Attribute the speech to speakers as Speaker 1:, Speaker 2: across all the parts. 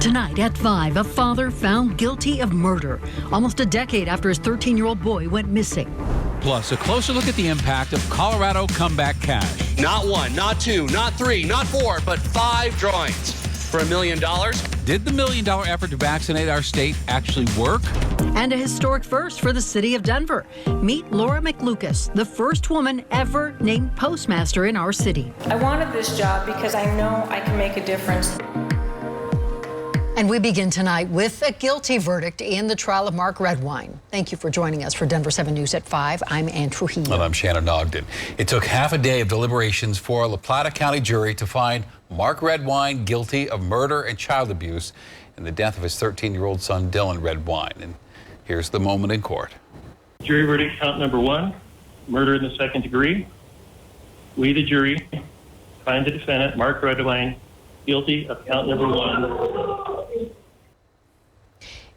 Speaker 1: Tonight at 5, a father found guilty of murder almost a decade after his 13-year-old boy went missing.
Speaker 2: Plus, a closer look at the impact of Colorado comeback cash.
Speaker 3: Not one, not two, not three, not four, but 5 drawings for $1 million.
Speaker 2: Did the $1 million effort to vaccinate our state actually work?
Speaker 1: And a historic first for the city of Denver. Meet Laura McLucas, the first woman ever named postmaster in our city.
Speaker 4: I wanted this job because I know I can make a difference.
Speaker 1: And we begin tonight with a guilty verdict in the trial of Mark Redwine. Thank you for joining us for Denver7 News at 5. I'm Ann Trujillo.
Speaker 5: And I'm Shannon Ogden. It took half a day of deliberations for a La Plata County jury to find Mark Redwine guilty of murder and child abuse in the death of his 13-year-old son, Dylan Redwine. And here's the moment in court.
Speaker 6: Jury verdict count number 1, murder in the second degree. We, the jury, find the defendant, Mark Redwine, guilty of count number 1.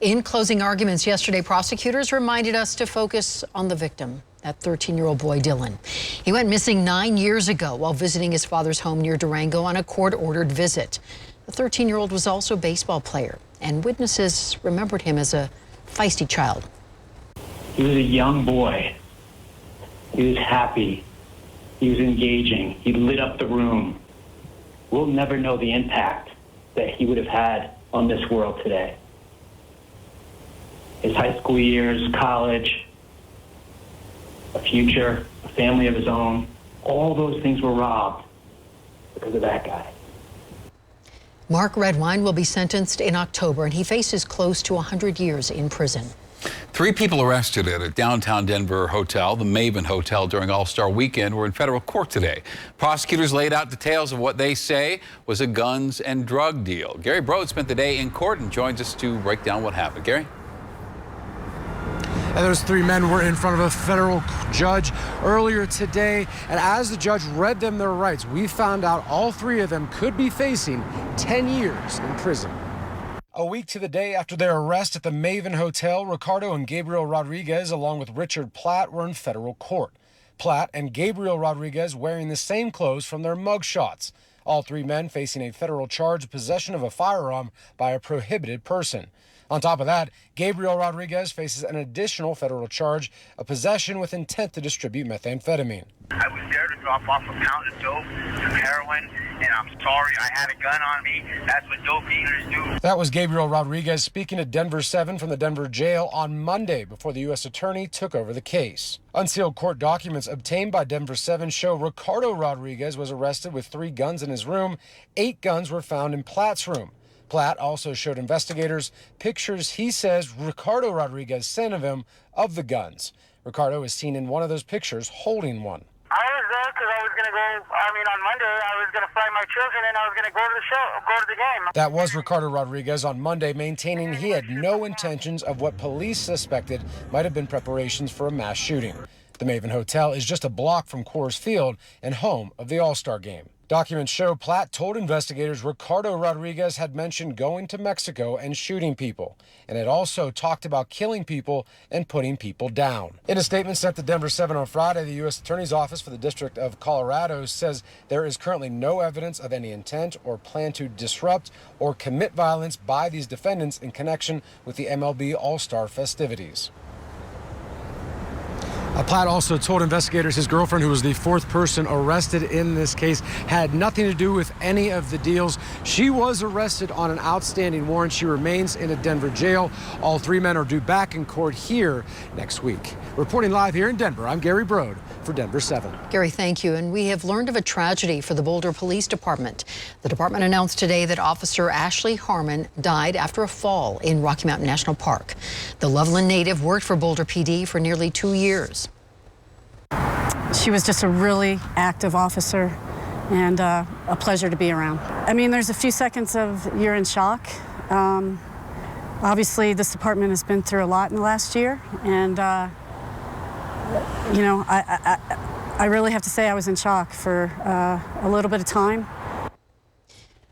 Speaker 1: In closing arguments yesterday, prosecutors reminded us to focus on the victim, that 13-year-old boy, Dylan. He went missing 9 years ago while visiting his father's home near Durango on a court-ordered visit. The 13-year-old was also a baseball player, and witnesses remembered him as a feisty child.
Speaker 7: He was a young boy. He was happy. He was engaging. He lit up the room. We'll never know the impact that he would have had on this world today. His high school years, college, a future, a family of his own, all those things were robbed because of that guy.
Speaker 1: Mark Redwine will be sentenced in October, and he faces close to 100 years in prison.
Speaker 5: 3 people arrested at a downtown Denver hotel, the Maven Hotel, during All-Star Weekend were in federal court today. Prosecutors laid out details of what they say was a guns and drug deal. Gary Brode spent the day in court and joins us to break down what happened. Gary?
Speaker 8: And those 3 men were in front of a federal judge earlier today. And as the judge read them their rights, we found out all 3 of them could be facing 10 years in prison. A week to the day after their arrest at the Maven Hotel, Ricardo and Gabriel Rodriguez, along with Richard Platt, were in federal court. Platt and Gabriel Rodriguez wearing the same clothes from their mugshots. All 3 men facing a federal charge of possession of a firearm by a prohibited person. On top of that, Gabriel Rodriguez faces an additional federal charge of possession with intent to distribute methamphetamine.
Speaker 9: I was there to drop off a pound of dope, some heroin, and I'm sorry I had a gun on me. That's what dope dealers do.
Speaker 8: That was Gabriel Rodriguez speaking to Denver7 from the Denver jail on Monday before the U.S. attorney took over the case. Unsealed court documents obtained by Denver7 show Ricardo Rodriguez was arrested with 3 guns in his room. 8 guns were found in Platt's room. Platt also showed investigators pictures he says Ricardo Rodriguez sent of him of the guns. Ricardo is seen in one of those pictures holding one.
Speaker 9: I was there because I was going to go, on Monday, I was going to fly my children and I was going to go to the game.
Speaker 8: That was Ricardo Rodriguez on Monday, maintaining he had no intentions of what police suspected might have been preparations for a mass shooting. The Maven Hotel is just a block from Coors Field and home of the All-Star Game. Documents show Platt told investigators Ricardo Rodriguez had mentioned going to Mexico and shooting people, and had also talked about killing people and putting people down. In a statement sent to Denver7 on Friday, the U.S. Attorney's Office for the District of Colorado says there is currently no evidence of any intent or plan to disrupt or commit violence by these defendants in connection with the MLB All-Star festivities. Platt also told investigators his girlfriend, who was the 4th person arrested in this case, had nothing to do with any of the deals. She was arrested on an outstanding warrant. She remains in a Denver jail. All 3 men are due back in court here next week. Reporting live here in Denver, I'm Gary Brode for Denver7.
Speaker 1: Gary, thank you. And we have learned of a tragedy for the Boulder Police Department. The department announced today that Officer Ashley Harmon died after a fall in Rocky Mountain National Park. The Loveland native worked for Boulder PD for nearly 2 years.
Speaker 10: She was just a really active officer and a pleasure to be around. I mean, there's a few seconds of you're in shock. Obviously, this department has been through a lot in the last year, and I really have to say I was in shock for a little bit of time.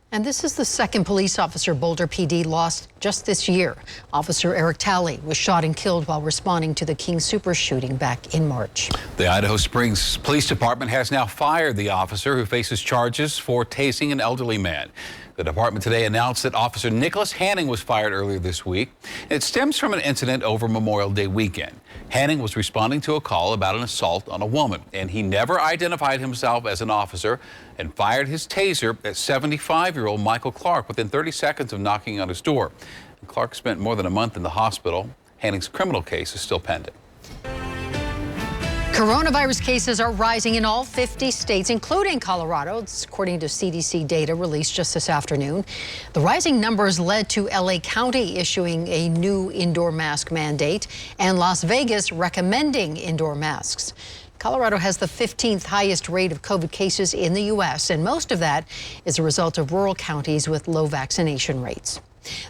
Speaker 1: And this is the 2nd police officer Boulder PD lost just this year. Officer Eric Talley was shot and killed while responding to the King Super shooting back in March.
Speaker 5: The Idaho Springs Police Department has now fired the officer who faces charges for tasing an elderly man. The department today announced that Officer Nicholas Hanning was fired earlier this week. It stems from an incident over Memorial Day weekend. Hanning was responding to a call about an assault on a woman, and he never identified himself as an officer and fired his taser at 75-year-old Michael Clark within 30 seconds of knocking on his door. And Clark spent more than a month in the hospital. Hanning's criminal case is still pending.
Speaker 1: Coronavirus cases are rising in all 50 states, including Colorado. It's according to CDC data released just this afternoon. The rising numbers led to LA County issuing a new indoor mask mandate and Las Vegas recommending indoor masks. Colorado has the 15th highest rate of COVID cases in the U.S., and most of that is a result of rural counties with low vaccination rates.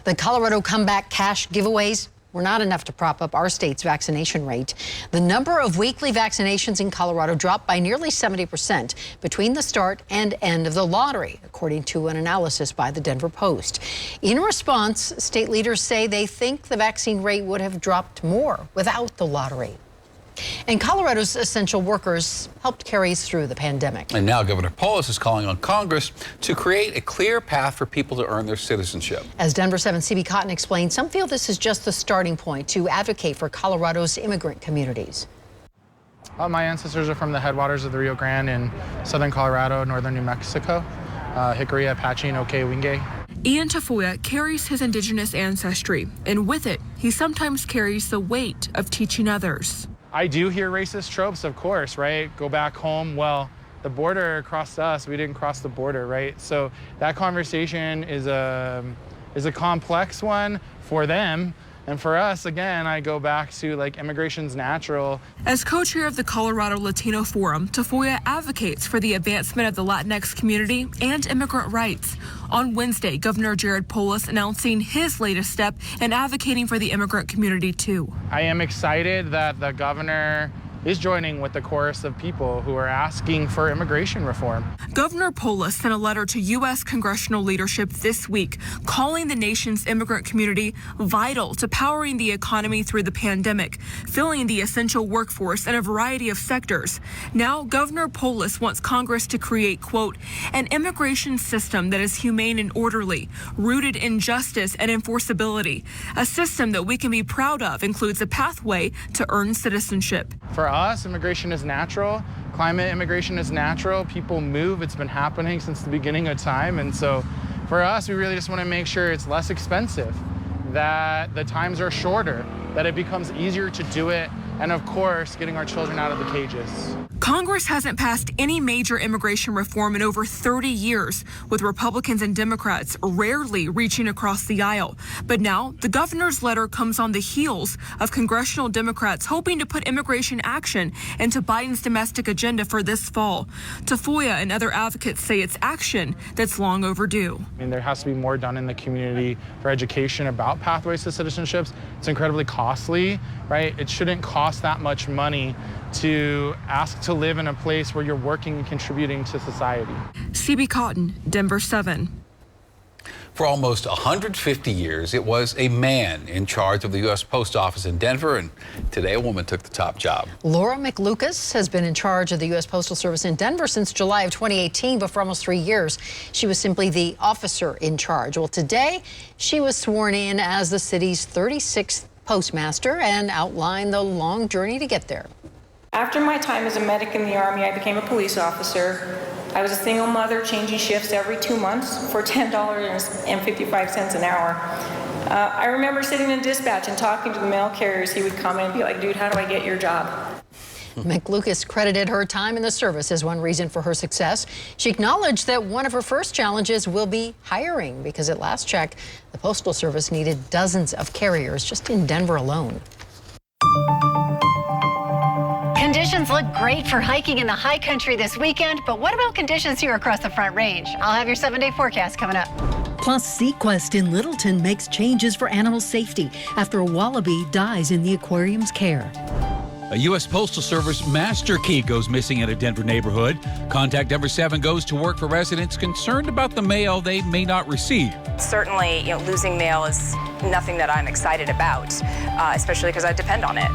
Speaker 1: The Colorado Comeback Cash giveaways were not enough to prop up our state's vaccination rate. The number of weekly vaccinations in Colorado dropped by nearly 70% between the start and end of the lottery, according to an analysis by the Denver Post. In response, state leaders say they think the vaccine rate would have dropped more without the lottery. And Colorado's essential workers helped carry us through the pandemic.
Speaker 5: And now Governor Polis is calling on Congress to create a clear path for people to earn their citizenship.
Speaker 1: As Denver7 CB Cotton explained, some feel this is just the starting point to advocate for Colorado's immigrant communities.
Speaker 11: My ancestors are from the headwaters of the Rio Grande in southern Colorado, northern New Mexico, Hickory, Apache, and Okewinge.
Speaker 12: Ian Tafoya carries his indigenous ancestry, and with it, he sometimes carries the weight of teaching others.
Speaker 11: I do hear racist tropes, of course, right? Go back home. Well, the border crossed us. We didn't cross the border, right? So that conversation is a complex one for them. And for us, again, I go back to like immigration's natural.
Speaker 12: As co-chair of the Colorado Latino Forum, Tafoya advocates for the advancement of the Latinx community and immigrant rights. On Wednesday, Governor Jared Polis announcing his latest step in advocating for the immigrant community too.
Speaker 11: I am excited that the governor is joining with the chorus of people who are asking for immigration reform.
Speaker 12: Governor Polis sent a letter to U.S. congressional leadership this week, calling the nation's immigrant community vital to powering the economy through the pandemic, filling the essential workforce in a variety of sectors. Now, Governor Polis wants Congress to create, quote, an immigration system that is humane and orderly, rooted in justice and enforceability. A system that we can be proud of includes a pathway to earn citizenship.
Speaker 11: For us, immigration is natural. Climate immigration is natural. People move. It's been happening since the beginning of time. And so for us, we really just want to make sure it's less expensive, that the times are shorter, that it becomes easier to do it, and of course, getting our children out of the cages.
Speaker 12: Congress hasn't passed any major immigration reform in over 30 years, with Republicans and Democrats rarely reaching across the aisle. But now, the governor's letter comes on the heels of congressional Democrats hoping to put immigration action into Biden's domestic agenda for this fall. Tafoya and other advocates say it's action that's long overdue.
Speaker 11: I mean, there has to be more done in the community for education about pathways to citizenships. It's incredibly costly, right? It shouldn't cost that much money to ask to live in a place where you're working and contributing to society.
Speaker 12: CB Cotton, Denver7.
Speaker 5: For almost 150 years, it was a man in charge of the U.S. Post Office in Denver, and today a woman took the top job.
Speaker 1: Laura McLucas has been in charge of the U.S. Postal Service in Denver since July of 2018, but for almost 3 years, she was simply the officer in charge. Well, today, she was sworn in as the city's 36th postmaster and outlined the long journey to get there.
Speaker 4: After my time as a medic in the Army, I became a police officer. I was a single mother changing shifts every 2 months for $10.55 an hour. I remember sitting in dispatch and talking to the mail carriers. He would come in and be like, dude, how do I get your job?
Speaker 1: McLucas credited her time in the service as one reason for her success. She acknowledged that one of her first challenges will be hiring, because at last check, the Postal Service needed dozens of carriers just in Denver alone.
Speaker 13: Conditions look great for hiking in the high country this weekend, but what about conditions here across the Front Range? I'll have your 7-day forecast coming up.
Speaker 14: Plus, Sequest in Littleton makes changes for animal safety after a wallaby dies in the aquarium's care.
Speaker 2: A U.S. Postal Service master key goes missing in a Denver neighborhood. Contact Denver7 goes to work for residents concerned about the mail they may not receive.
Speaker 15: Certainly, losing mail is nothing that I'm excited about, especially because I depend on it.